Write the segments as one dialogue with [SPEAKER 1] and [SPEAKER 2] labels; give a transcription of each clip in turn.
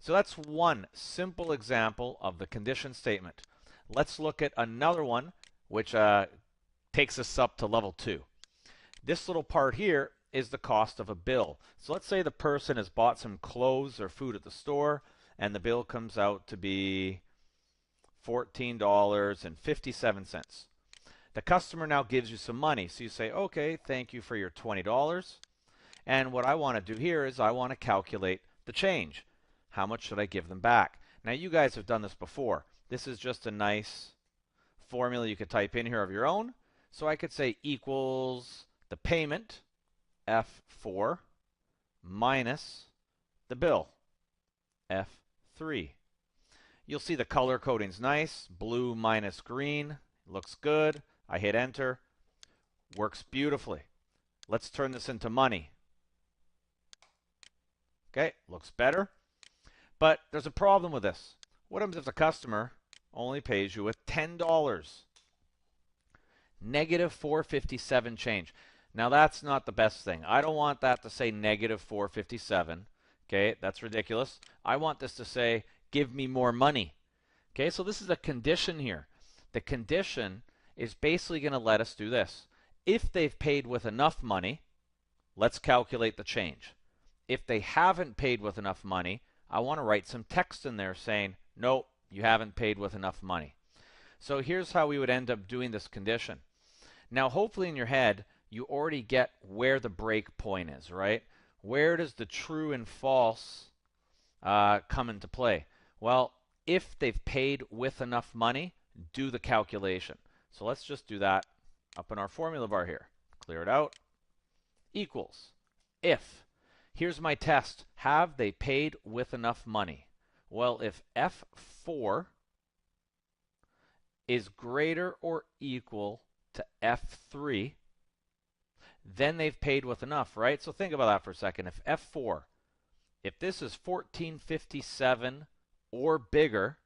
[SPEAKER 1] So that's one simple example of the condition statement. Let's look at another one which takes us up to level 2. This little part here is the cost of a bill. So let's say the person has bought some clothes or food at the store and the bill comes out to be $14.57. The customer now gives you some money. So you say, okay, thank you for your $20. And what I want to do here is I want to calculate the change. How much should I give them back? Now you guys have done this before. This is just a nice formula you could type in here of your own. So I could say equals the payment, F4, minus the bill, F3. You'll see the color coding's nice. Blue minus green. Looks good. I hit enter. Works beautifully. Let's turn this into money. Okay, looks better. But there's a problem with this. What happens if the customer only pays you with $10? Negative 457 change. Now that's not the best thing. I don't want that to say negative 457. Okay, that's ridiculous. I want this to say give me more money. Okay, so this is a condition here. The condition is basically going to let us do this. If they've paid with enough money, let's calculate the change. If they haven't paid with enough money, I want to write some text in there saying, nope, you haven't paid with enough money. So here's how we would end up doing this condition. Now hopefully in your head, you already get where the break point is, right? Where does the true and false come into play? Well, if they've paid with enough money, do the calculation. So let's just do that up in our formula bar here. Clear it out. Equals. If. Here's my test. Have they paid with enough money? Well, if F4 is greater or equal to F3, then they've paid with enough, right? So think about that for a second. If F4, if this is 1457 or bigger,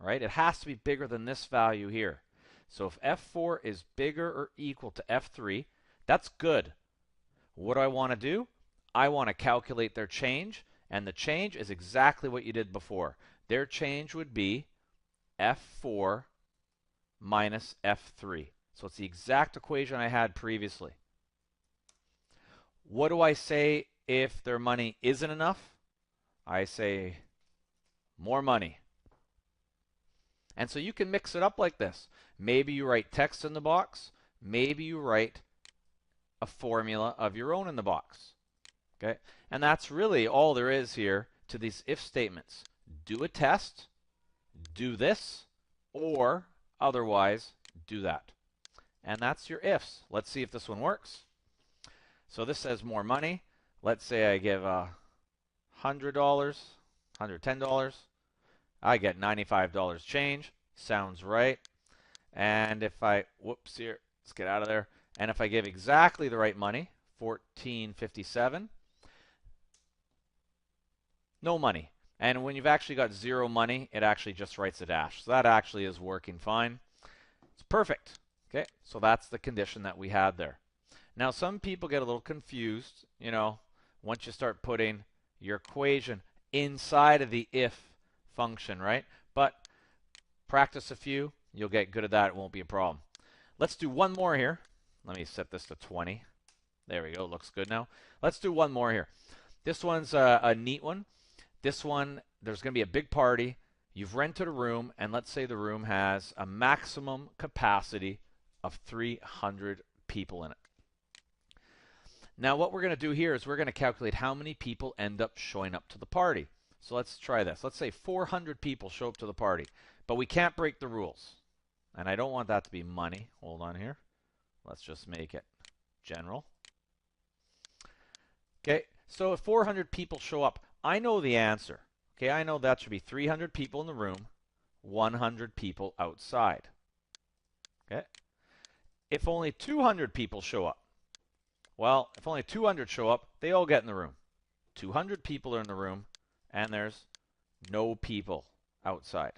[SPEAKER 1] right, it has to be bigger than this value here. So if F4 is bigger or equal to F3, that's good. What do I want to do? I want to calculate their change, and the change is exactly what you did before. Their change would be F4 minus F3. So it's the exact equation I had previously. What do I say if their money isn't enough? I say more money. And so you can mix it up like this. Maybe you write text in the box. Maybe you write a formula of your own in the box. Okay? And that's really all there is here to these if statements. Do a test, do this, or otherwise do that. And that's your ifs. Let's see if this one works. So this says more money. Let's say I give $100, $110. I get $95 change. Sounds right. And if I, whoops here, let's get out of there. And if I give exactly the right money, $14.57, no money. And when you've actually got zero money, it actually just writes a dash. So that actually is working fine. It's perfect. Okay, so that's the condition that we had there. Now some people get a little confused, you know, once you start putting your equation inside of the if function, right? But practice a few, you'll get good at that. It won't be a problem. Let's do one more here. Let me set this to 20. There we go. Looks good now. Let's do one more here. This one's a neat one. This one, there's going to be a big party. You've rented a room, and let's say the room has a maximum capacity of 300 people in it. Now what we're going to do here is we're going to calculate how many people end up showing up to the party. So let's try this. Let's say 400 people show up to the party, but we can't break the rules. And I don't want that to be money. Hold on here. Let's just make it general. Okay, so if 400 people show up, I know the answer. Okay, I know that should be 300 people in the room, 100 people outside. Okay, if only 200 people show up, well, if only 200 show up, they all get in the room. 200 people are in the room, and there's no people outside.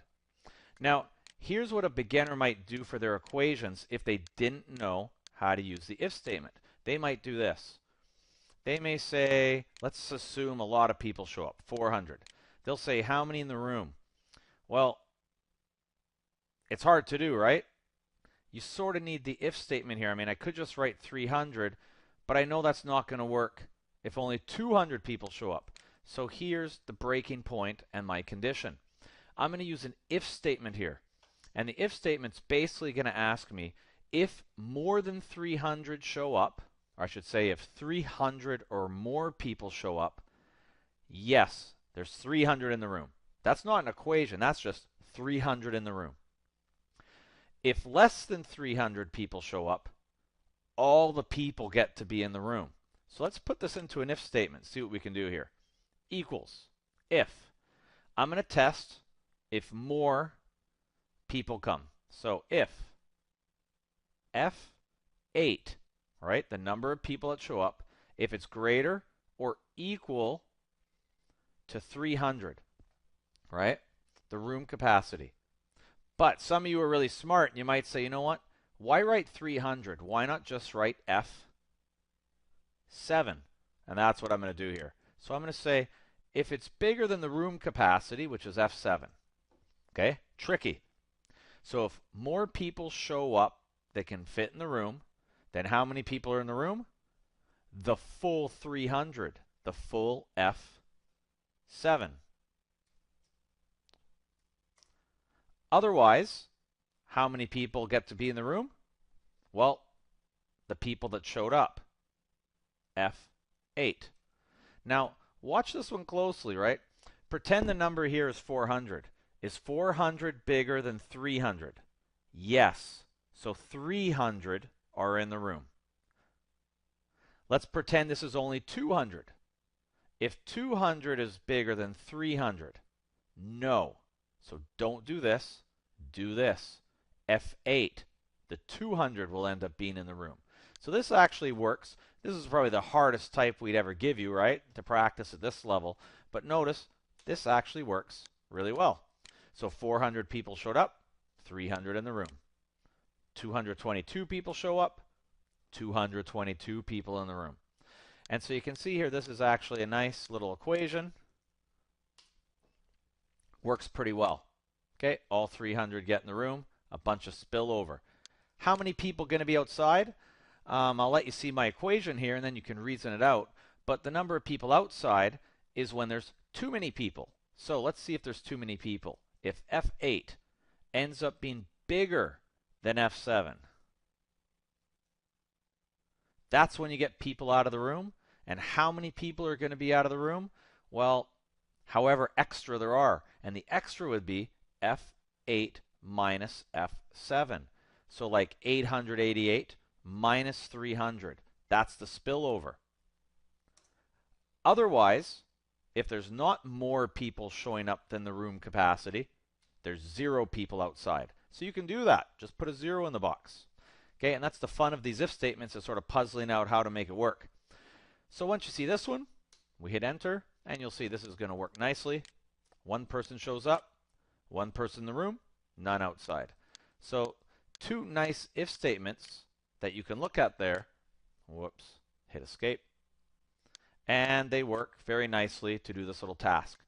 [SPEAKER 1] Now, here's what a beginner might do for their equations if they didn't know how to use the if statement. They might do this. They may say, let's assume a lot of people show up, 400. They'll say, how many in the room? Well, it's hard to do, right? You sort of need the if statement here. I mean, I could just write 300, but I know that's not going to work if only 200 people show up. So here's the breaking point and my condition. I'm going to use an if statement here. And the if statement's basically going to ask me if more than 300 show up, or I should say if 300 or more people show up, yes, there's 300 in the room. That's not an equation. That's just 300 in the room. If less than 300 people show up, all the people get to be in the room. So let's put this into an if statement, see what we can do here. Equals if. I'm going to test if more people come. So if F8, right, the number of people that show up, if it's greater or equal to 300, right, the room capacity. But some of you are really smart and you might say, you know what, why write 300? Why not just write F7? And that's what I'm going to do here. So I'm going to say if it's bigger than the room capacity, which is F7. Okay, tricky. So if more people show up that can fit in the room, then how many people are in the room? The full 300, the full F7. Otherwise, how many people get to be in the room? Well, the people that showed up, F8. Now, watch this one closely, right? Pretend the number here is 400. Is 400 bigger than 300? Yes. So 300 are in the room. Let's pretend this is only 200. If 200 is bigger than 300, no. So don't do this. Do this. F8. The 200 will end up being in the room. So this actually works. This is probably the hardest type we'd ever give you, right, to practice at this level. But notice, this actually works really well. So 400 people showed up, 300 in the room. 222 people show up, 222 people in the room. And so you can see here, this is actually a nice little equation. Works pretty well. Okay, all 300 get in the room, a bunch of spillover. How many people going to be outside? I'll let you see my equation here, and then you can reason it out. But the number of people outside is when there's too many people. So let's see if there's too many people. If F8 ends up being bigger than F7, that's when you get people out of the room. And how many people are going to be out of the room? Well, however extra there are. And the extra would be F8 minus F7. So like 888 minus 300. That's the spillover. Otherwise, if there's not more people showing up than the room capacity, there's 0 people outside. So you can do that. Just put a 0 in the box. Okay, and that's the fun of these if statements, is sort of puzzling out how to make it work. So once you see this one, we hit enter, and you'll see this is going to work nicely. One person shows up, one person in the room, none outside. So 2 nice if statements that you can look at there. Whoops, hit escape. And they work very nicely to do this little task.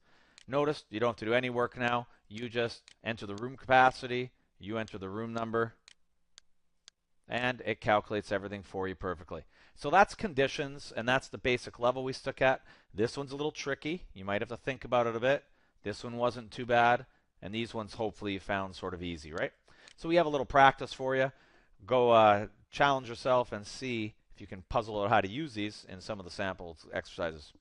[SPEAKER 1] Notice you don't have to do any work now. You just enter the room capacity, you enter the room number, and it calculates everything for you perfectly. So that's conditions, and that's the basic level we stuck at. This one's a little tricky. You might have to think about it a bit. This one wasn't too bad, and these ones hopefully you found sort of easy, right? So we have a little practice for you. Go challenge yourself and see if you can puzzle out how to use these in some of the sample exercises.